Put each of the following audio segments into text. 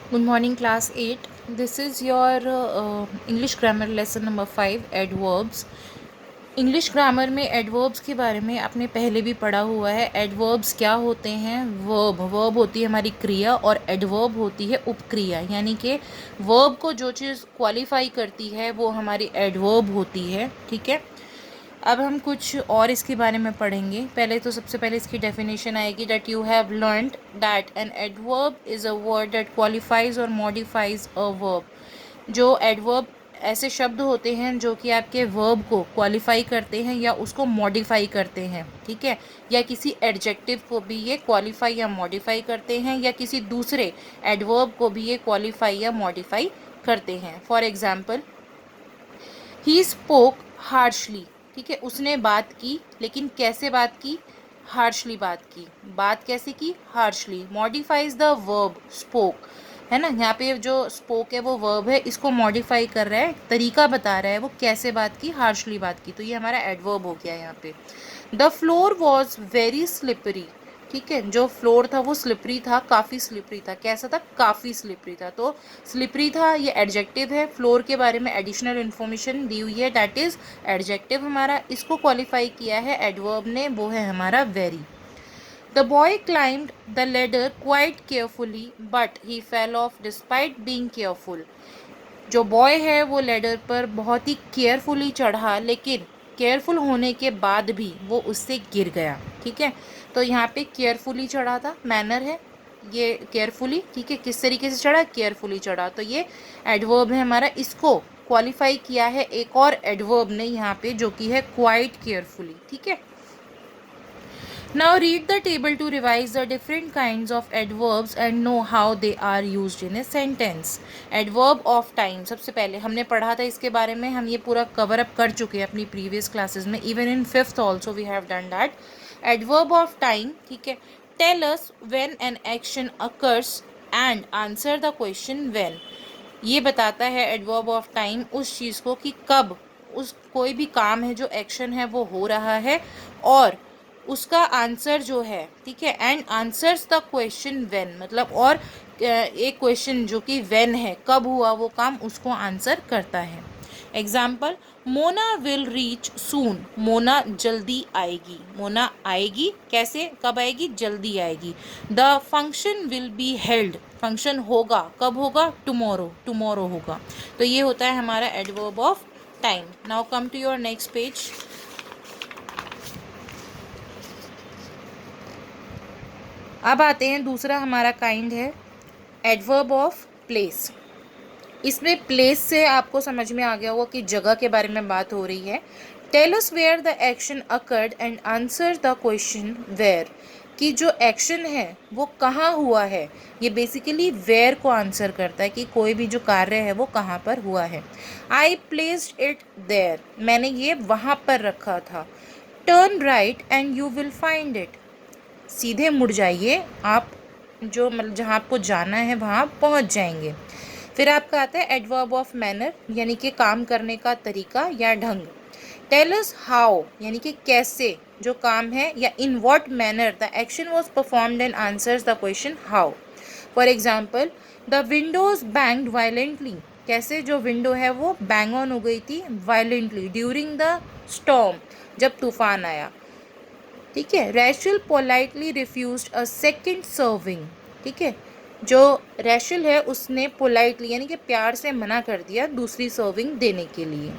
Good morning, class 8. This is your English grammar lesson number 5, adverbs. English grammar में adverbs के बारे में आपने पहले भी पढ़ा हुआ है. एडवर्ब्स क्या होते हैं? वर्ब होती है हमारी क्रिया और एडवर्ब होती है उपक्रिया. यानी कि वर्ब को जो चीज़ क्वालिफाई करती है वो हमारी एडवर्ब होती है. ठीक है. अब हम कुछ और इसके बारे में पढ़ेंगे. पहले तो सबसे पहले इसकी डेफिनेशन आएगी that you have learned that an adverb is a word that qualifies और मॉडिफाइज अ वर्ब. जो एडवर्ब ऐसे शब्द होते हैं जो कि आपके वर्ब को क्वालिफाई करते हैं या उसको मॉडिफाई करते हैं. ठीक है. या किसी एडजेक्टिव को भी ये क्वालिफाई या मॉडिफाई करते हैं या किसी दूसरे एडवर्ब को भी ये क्वालिफाई या मॉडिफाई करते हैं. For example, he spoke harshly. ठीक है. उसने बात की, लेकिन कैसे बात की? हार्शली बात की. बात कैसे की? Harshly. Modifies the verb spoke, है ना. यहाँ पे जो स्पोक है वो वर्ब है, इसको मॉडिफाई कर रहा है, तरीका बता रहा है वो कैसे बात की, हार्शली बात की. तो ये हमारा एडवर्ब हो गया यहाँ पे. The floor was very slippery. ठीक है. जो फ्लोर था वो स्लिपरी था, काफ़ी स्लिपरी था. कैसा था? काफ़ी स्लिपरी था. तो स्लिपरी था ये एडजेक्टिव है. फ्लोर के बारे में एडिशनल इन्फॉर्मेशन दी हुई है, दैट इज़ एडजेक्टिव हमारा. इसको क्वालिफाई किया है एडवर्ब ने, वो है हमारा very. The boy climbed the ladder quite carefully but he fell off despite being careful. जो बॉय है वो लेडर पर बहुत ही केयरफुली चढ़ा, लेकिन केयरफुल होने के बाद भी वो उससे गिर गया. ठीक है. तो यहाँ पे केयरफुली चढ़ा था, मैनर है ये केयरफुली. ठीक है. किस तरीके से चढ़ा? केयरफुली चढ़ा. तो ये एडवर्ब है हमारा. इसको क्वालिफाई किया है एक और एडवर्ब ने यहाँ पे, जो कि है क्वाइट केयरफुली. ठीक है. Now read the table to revise the different kinds of adverbs and know how they are used in a sentence. Adverb of time सबसे पहले हमने पढ़ा था इसके बारे में, हम ये पूरा कवर अप कर चुके हैं अपनी प्रीवियस क्लासेस में. Even in fifth also we have done that. Adverb of time. ठीक है. Tell us when an action occurs and answer the question when. ये बताता है एडवर्ब ऑफ टाइम उस चीज़ को कि कब उस कोई भी काम है, जो एक्शन है वो हो रहा है, और उसका आंसर जो है. ठीक है. And answers the question when, मतलब और एक क्वेश्चन जो कि व्हेन है, कब हुआ वो काम, उसको आंसर करता है. एग्जाम्पल, मोना विल रीच सून. मोना जल्दी आएगी. मोना आएगी कैसे? कब आएगी? जल्दी आएगी. The function will be held. Function होगा. कब होगा? टुमारो. टुमारो होगा. तो ये होता है हमारा adverb of time. Now come to your next page. अब आते हैं, दूसरा हमारा काइंड है एडवर्ब ऑफ प्लेस. इसमें प्लेस से आपको समझ में आ गया होगा कि जगह के बारे में बात हो रही है. Tell us where the action occurred and answer the question where. कि जो एक्शन है वो कहाँ हुआ है. ये बेसिकली वेयर को आंसर करता है कि कोई भी जो कार्य है वो कहाँ पर हुआ है. आई प्लेस्ड इट देयर. मैंने ये वहाँ पर रखा था. Turn right and you will find it. सीधे मुड़ जाइए, आप जो मतलब जहाँ आपको जाना है वहाँ आप पहुँच जाएंगे. फिर आपका आता है एडवर्ब ऑफ मैनर, यानी कि काम करने का तरीका या ढंग. टेल अस हाउ, यानी कि कैसे जो काम है, या in what manner the action was performed and answers the question how. For example, the Windows banged violently. कैसे? जो विंडो है वो बैंग ऑन हो गई थी वायलेंटली ड्यूरिंग द स्टॉर्म, जब तूफान आया. ठीक है. Racial politely refused a second serving. ठीक है. जो रैशल है उसने पोलाइटली यानी कि प्यार से मना कर दिया दूसरी सर्विंग देने के लिए.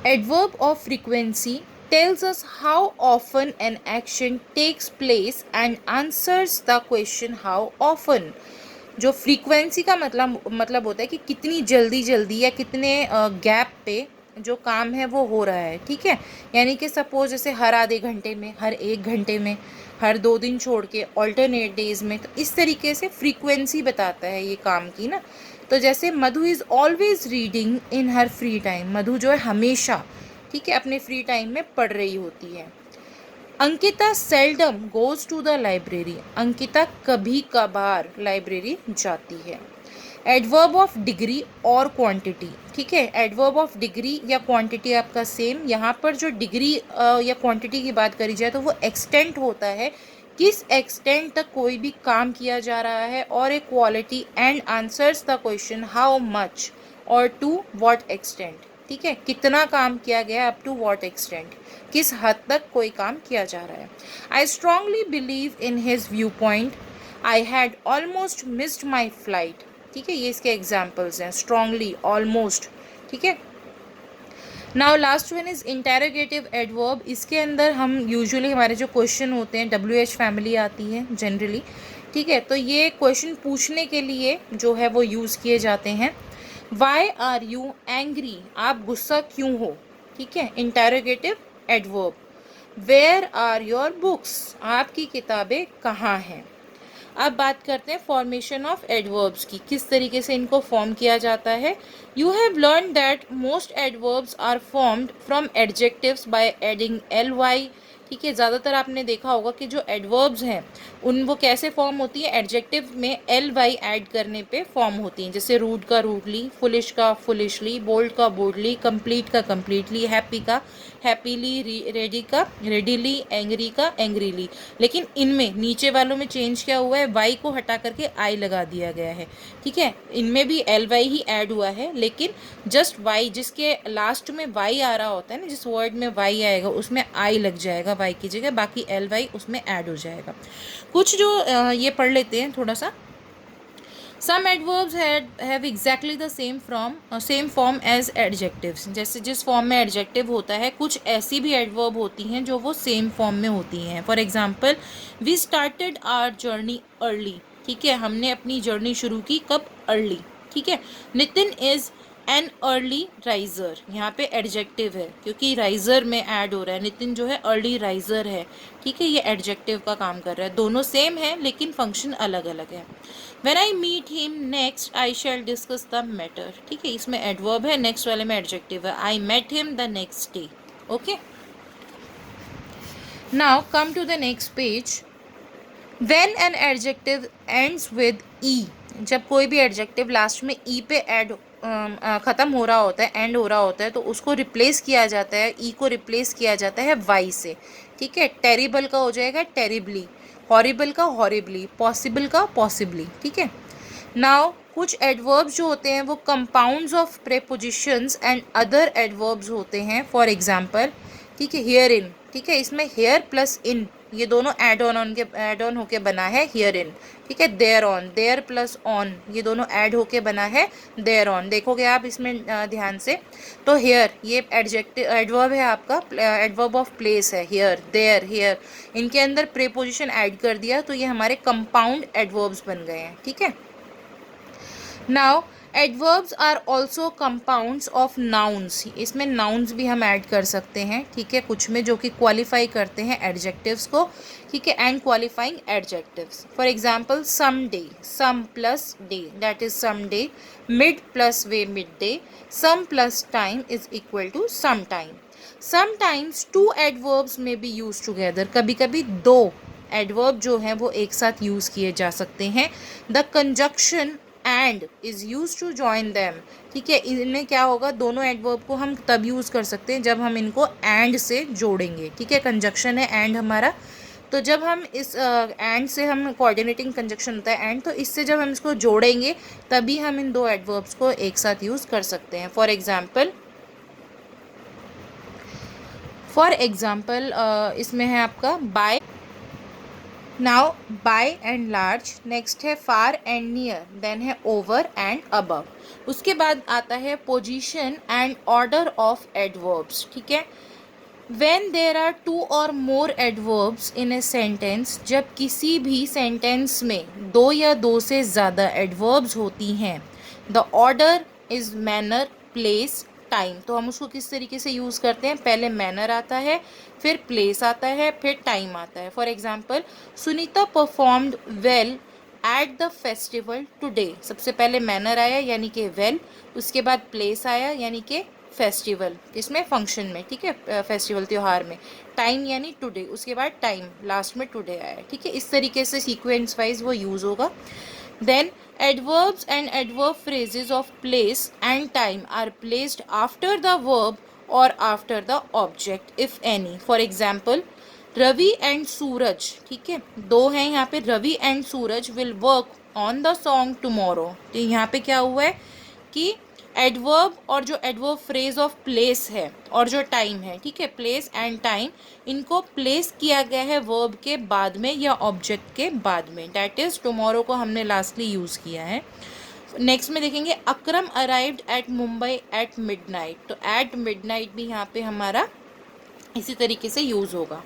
Adverb of frequency tells us how often an action takes place and answers the question how often. जो फ्रीक्वेंसी का मतलब होता है कि कितनी जल्दी जल्दी या कितने गैप पे जो काम है वो हो रहा है. ठीक है. यानी कि सपोज जैसे हर आधे घंटे में, हर एक घंटे में, हर 2 दिन छोड़ के, ऑल्टरनेट डेज में. तो इस तरीके से फ्रीक्वेंसी बताता है ये काम की ना. तो जैसे Madhu is always reading in her free time. Madhu जो है हमेशा, ठीक है, अपने फ्री टाइम में पढ़ रही होती है. Ankita seldom goes to the library. Ankita कभी कभार लाइब्रेरी जाती है. एडवर्ब ऑफ डिग्री और क्वांटिटी. ठीक है. एडवर्ब ऑफ डिग्री या क्वांटिटी आपका सेम. यहाँ पर जो डिग्री या क्वांटिटी की बात करी जाए तो वो एक्सटेंट होता है किस एक्सटेंट तक कोई भी काम किया जा रहा है, और a quality and answers the question how much or to what extent. ठीक है, कितना काम किया गया, अप टू व्हाट एक्सटेंट, किस हद तक कोई काम किया जा रहा है। I strongly believe in his view point, I had almost missed my flight. ठीक है, ये इसके एग्जाम्पल्स हैं, स्ट्रांगली, ऑलमोस्ट। ठीक है, now last one is interrogative adverb. इसके अंदर हम यूजुअली हमारे जो क्वेश्चन होते हैं WH फैमिली आती है जनरली। ठीक है, तो ये क्वेश्चन पूछने के लिए जो है वो यूज़ किए जाते हैं। वाई आर यू एंग्री, आप गुस्सा क्यों हो। ठीक है, interrogative adverb. Where are your books, आपकी किताबें कहाँ हैं। अब बात करते हैं फॉर्मेशन ऑफ एडवर्ब्स की, किस तरीके से इनको फॉर्म किया जाता है। You have learn that most adverbs are formed from adjectives by adding ly। ठीक है, ज़्यादातर आपने देखा होगा कि जो एडवर्ब्स हैं उन वो कैसे फॉर्म होती है, एडजेक्टिव में ly ऐड करने पे फॉर्म होती हैं। जैसे रूड का रूडली, फुलिश का फुलिशली, बोल्ड का बोल्डली, कंप्लीट का कंप्लीटली, हैप्पी का हैप्पीली, रेडी का रेडीली, एंग्री का एंग्रीली। लेकिन इनमें नीचे वालों में चेंज क्या हुआ है, वाई को हटा करके आई लगा दिया गया है। ठीक है, इनमें भी ly ही ऐड हुआ है, लेकिन जस्ट वाई, जिसके लास्ट में वाई आ रहा होता है ना, जिस वर्ड में वाई आएगा उसमें आई लग जाएगा वाई की जगह, बाकी ly उसमें ऐड हो जाएगा। कुछ जो ये पढ़ लेते हैं थोड़ा सा। Some adverbs have exactly the same form as adjectives। जैसे जिस फॉर्म में एडजेक्टिव होता है, कुछ ऐसी भी एडवर्ब होती हैं जो वो सेम फॉर्म में होती हैं। For example, we started our journey early. ठीक है, हमने अपनी जर्नी शुरू की कब, अर्ली। ठीक है, Nitin is an early riser, यहाँ पे एडजेक्टिव है क्योंकि राइजर में ऐड हो रहा है। नितिन जो है अर्ली राइजर है। ठीक है, ये एडजेक्टिव का काम कर रहा है। दोनों सेम है लेकिन फंक्शन अलग अलग है। When I meet him next, I shall discuss the matter। ठीक है, इसमें एडवर्ब है, नेक्स्ट वाले में एडजेक्टिव है। I met him the next day। Okay, now come to the next page। When an adjective ends with e, जब कोई भी एडजेक्टिव लास्ट में ई पे ऐड ख़त्म हो रहा होता है, एंड हो रहा होता है, तो उसको रिप्लेस किया जाता है, ई को रिप्लेस किया जाता है वाई से। ठीक है, टेरिबल का हो जाएगा टेरिबली, हॉरिबल का हॉरिबली, पॉसिबल का पॉसिबली। ठीक है, नाउ कुछ एडवर्ब्स जो होते हैं वो compounds of prepositions and other adverbs होते हैं। फॉर एग्जांपल, ठीक है, हियर इन। ठीक है, इसमें हेयर प्लस इन ये दोनों ऐड ऑन होके बना है हियर इन। ठीक है, there on, there plus on ये दोनों ऐड होके बना है देयर ऑन। देखोगे आप इसमें ध्यान से, तो हेयर ये एडजेक्टिव एडवर्ब है आपका, एडवर्ब ऑफ प्लेस है, हियर देयर हेयर, इनके अंदर प्रेपोजिशन ऐड कर दिया तो ये हमारे कंपाउंड एडवर्ब्स बन गए हैं। ठीक है, now adverbs are also compounds of nouns. इसमें नाउन्स भी हम ऐड कर सकते हैं। ठीक है, कुछ में जो कि क्वालिफाई करते हैं एडजेक्टिव्स को। ठीक है, and qualifying adjectives. For example, some day, some plus day that is some day, mid plus way midday, some plus time is equal to some time. Sometimes two adverbs में be use together, कभी कभी दो adverb जो हैं वो एक साथ use किए जा सकते हैं। The conjunction and is use to join them. ठीक है, इनमें क्या होगा, दोनों एडवर्ब को हम तब यूज़ कर सकते हैं जब हम इनको एंड से जोड़ेंगे। ठीक है, कंजक्शन है एंड हमारा, तो जब हम इस एंड से हम कोऑर्डिनेटिंग कंजक्शन होता है एंड, तो इससे जब हम इसको जोड़ेंगे तभी हम इन दो एडवर्ब्स को एक साथ यूज़ कर सकते हैं। फॉर एग्जाम्पल इसमें है आपका by. Now by and large, next है फार एंड नियर, देन है ओवर एंड अबव। उसके बाद आता है position and order of adverbs. ठीक है, व्हेन देयर आर टू और मोर एडवर्ब्स इन ए सेंटेंस, जब किसी भी सेंटेंस में दो या दो से ज़्यादा एडवर्ब्स होती हैं, the order is manner, place, time. तो हम उसको किस तरीके से यूज़ करते हैं, पहले मैनर आता है, फिर प्लेस आता है, फिर टाइम आता है। For example, Sunita performed well at the festival today. सबसे पहले मैनर आया यानी कि वेल, उसके बाद प्लेस आया यानी कि फेस्टिवल, इसमें फंक्शन में। ठीक है, फेस्टिवल त्यौहार में, टाइम यानी टुडे, उसके बाद टाइम, लास्ट में टुडे आया। ठीक है, इस तरीके से सीक्वेंस वाइज वो यूज़ होगा। Then adverbs and adverb phrases of place and time are placed after the verb or after the object if any. For example, Ravi and Suraj, ठीक है, दो हैं यहाँ पे, Ravi and Suraj will work on the song tomorrow. तो यहाँ पे क्या हुआ है कि एडवर्ब और जो एडवर्ब फ्रेज ऑफ प्लेस है और जो टाइम है, ठीक है, प्लेस एंड टाइम, इनको प्लेस किया गया है वर्ब के बाद में या ऑब्जेक्ट के बाद में, डैट इज टुमारो को हमने लास्टली यूज़ किया है। नेक्स्ट में देखेंगे Akram arrived at Mumbai at midnight, तो एट मिडनाइट भी यहाँ पे हमारा इसी तरीके से यूज़ होगा।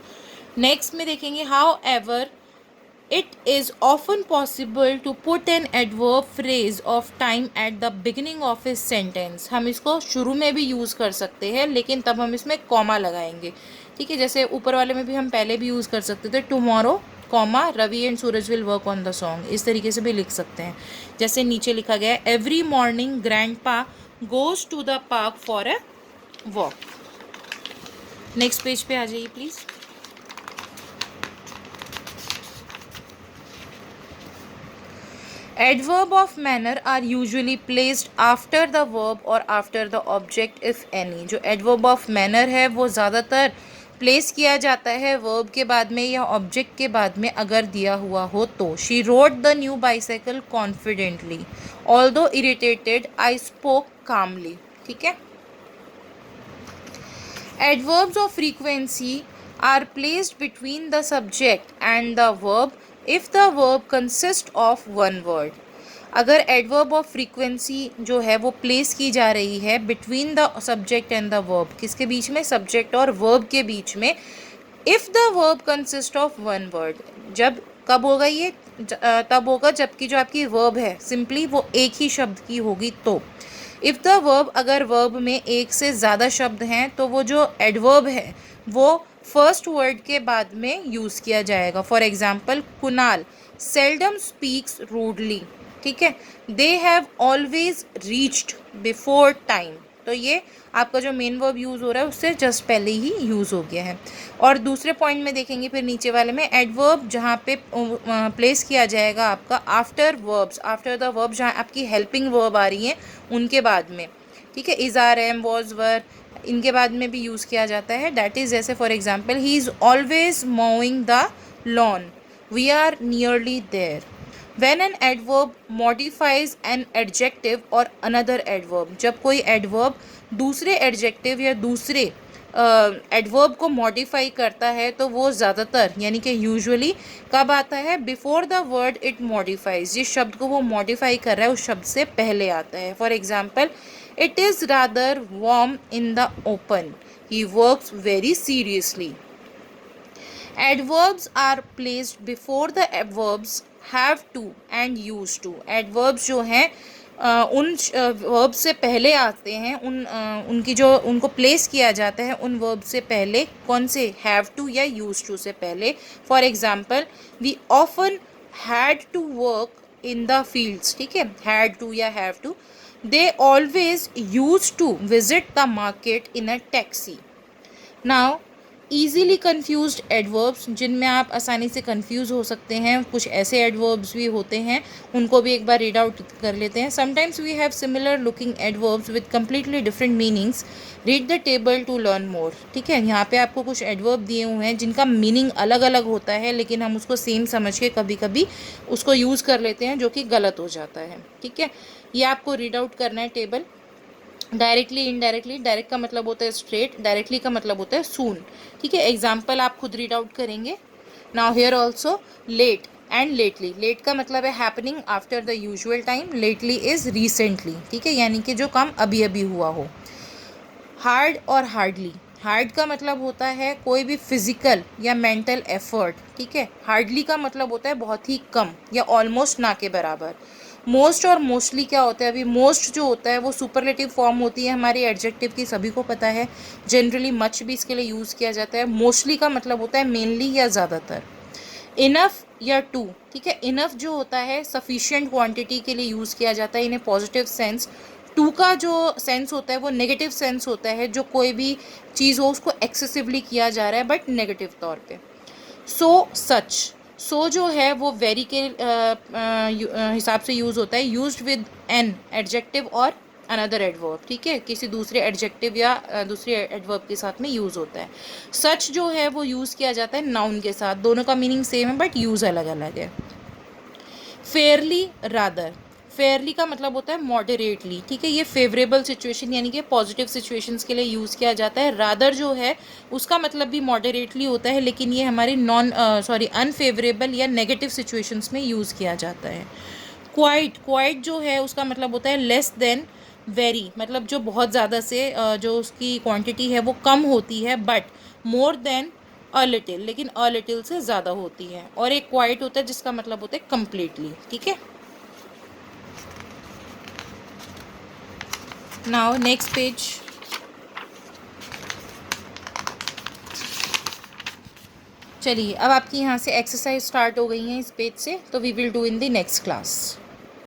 नेक्स्ट में देखेंगे however it is often possible to put an adverb phrase of time at the beginning of a sentence, हम इसको शुरू में भी यूज़ कर सकते हैं लेकिन तब हम इसमें कॉमा लगाएंगे, ठीक है, जैसे ऊपर वाले में भी हम पहले भी यूज़ कर सकते थे, tomorrow comma Ravi and Suraj will work on the song, इस तरीके से भी लिख सकते हैं। जैसे नीचे लिखा गया है every morning grandpa goes to the park for a walk. Next page पे आ जाइए please. Adverb of manner are usually placed after the verb or after the object if any। जो adverb of manner है वो ज़्यादातर place किया जाता है वर्ब के बाद में या ऑब्जेक्ट के बाद में अगर दिया हुआ हो तो। She rode the new bicycle confidently although irritated I spoke calmly, ठीक है। Adverbs of frequency are placed between the subject and the verb if the verb consists of one word। अगर adverb of frequency जो है वो place की जा रही है between the subject and the verb, किसके बीच में, subject और verb के बीच में, if the verb consists of one word, जब कब होगा ये, तब होगा जबकि जो आपकी verb है सिंपली वो एक ही शब्द की होगी तो। इफ़ द वर्ब, अगर वर्ब में एक से ज़्यादा शब्द हैं तो वो जो एडवर्ब है वो फर्स्ट वर्ड के बाद में यूज़ किया जाएगा। For example Kunal seldom speaks rudely, ठीक है, they have always reached before time, तो ये आपका जो मेन वर्ब यूज़ हो रहा है उससे जस्ट पहले ही यूज़ हो गया है। और दूसरे पॉइंट में देखेंगे फिर नीचे वाले में एडवर्ब जहाँ पे प्लेस किया जाएगा आपका after verbs, after the verb, जहाँ आपकी हेल्पिंग वर्ब आ रही है उनके बाद में, ठीक है, is are am was were, इनके बाद में भी यूज़ किया जाता है। डैट इज़ जैसे for example he is always mowing the lawn, we are nearly there. When an adverb modifies an adjective or another adverb, जब कोई adverb दूसरे adjective या दूसरे adverb को modify करता है तो वो ज़्यादातर यानी कि usually कब आता है, before the word it modifies, जिस शब्द को वो modify कर रहा है उस शब्द से पहले आता है। For example, it is rather warm in the open, he works very seriously। Adverbs are placed before the adverbs have to and used to। adverbs जो हैं उन वर्ब से पहले आते हैं, उनकी जो उनको प्लेस किया जाता है उन वर्ब से पहले, कौन से, हैव टू या यूज टू से पहले। For example we often had to work in the fields, ठीक है, हैड टू या have to. They always use to visit the market in a taxi. Now easily confused adverbs, जिनमें आप आसानी से कन्फ्यूज़ हो सकते हैं, कुछ ऐसे एडवर्ब्स भी होते हैं, उनको भी एक बार रीड आउट कर लेते हैं। Sometimes we have similar looking adverbs with completely different meanings, read the table to learn more, ठीक है। यहाँ पे आपको कुछ एडवर्ब दिए हुए हैं जिनका मीनिंग अलग अलग होता है लेकिन हम उसको सेम समझ के कभी कभी उसको यूज़ कर लेते हैं जो कि गलत हो जाता है, ठीक है। ये आपको रीड आउट करना है टेबल। डायरेक्टली, इनडायरेक्टली, डायरेक्ट का मतलब होता है स्ट्रेट, डायरेक्टली का मतलब होता है सून, ठीक है। एग्जाम्पल आप खुद रीड आउट करेंगे। Now here also late and lately, late का मतलब है happening after the usual time, lately is recently, ठीक है, यानी कि जो काम अभी अभी हुआ हो। हार्ड और हार्डली, हार्ड का मतलब होता है कोई भी फिजिकल या मेंटल एफर्ट, ठीक है, हार्डली का मतलब होता है बहुत ही कम या ऑलमोस्ट ना के बराबर। मोस्ट और मोस्टली क्या होता है, अभी मोस्ट जो होता है वो सुपरलेटिव फॉर्म होती है हमारी एडजेक्टिव की, सभी को पता है, जनरली मच भी इसके लिए यूज़ किया जाता है। मोस्टली का मतलब होता है मेनली या ज़्यादातर। इनफ या टू, ठीक है, इनफ जो होता है सफिशिएंट क्वांटिटी के लिए यूज़ किया जाता है इन ए पॉजिटिव सेंस। टू का जो सेंस होता है वो नेगेटिव सेंस होता है, जो कोई भी चीज़ हो उसको एक्सेसिवली किया जा रहा है बट नेगेटिव तौर पे। सो सच, सो जो है वो वेरी के हिसाब से यूज़ होता है, यूज्ड विद एन एडजेक्टिव और अनदर एडवर्ब, ठीक है, किसी दूसरे एडजेक्टिव या दूसरे एडवर्ब के साथ में यूज़ होता है। सच जो है वो यूज़ किया जाता है नाउन के साथ, दोनों का मीनिंग सेम है बट यूज़ अलग अलग है। फेयरली रादर, फेयरली का मतलब होता है मॉडरेटली, ठीक है, ये फेवरेबल सिचुएशन यानी कि पॉजिटिव सिचुएशंस के लिए यूज़ किया जाता है। रादर जो है उसका मतलब भी मॉडरेटली होता है, लेकिन ये हमारी अनफेवरेबल या नेगेटिव सिचुएशंस में यूज़ किया जाता है। क्वाइट, क्वाइट जो है उसका मतलब होता है लेस देन वेरी, मतलब जो बहुत ज़्यादा से जो उसकी क्वांटिटी है वो कम होती है, but more than a little, लेकिन अ लिटिल से ज़्यादा होती है। और एक क्वाइट होता है जिसका मतलब होता है कम्प्लीटली, ठीक है। Now next page. चलिए अब आपकी यहाँ से एक्सरसाइज स्टार्ट हो गई है इस पेज से, तो we will do in the next class.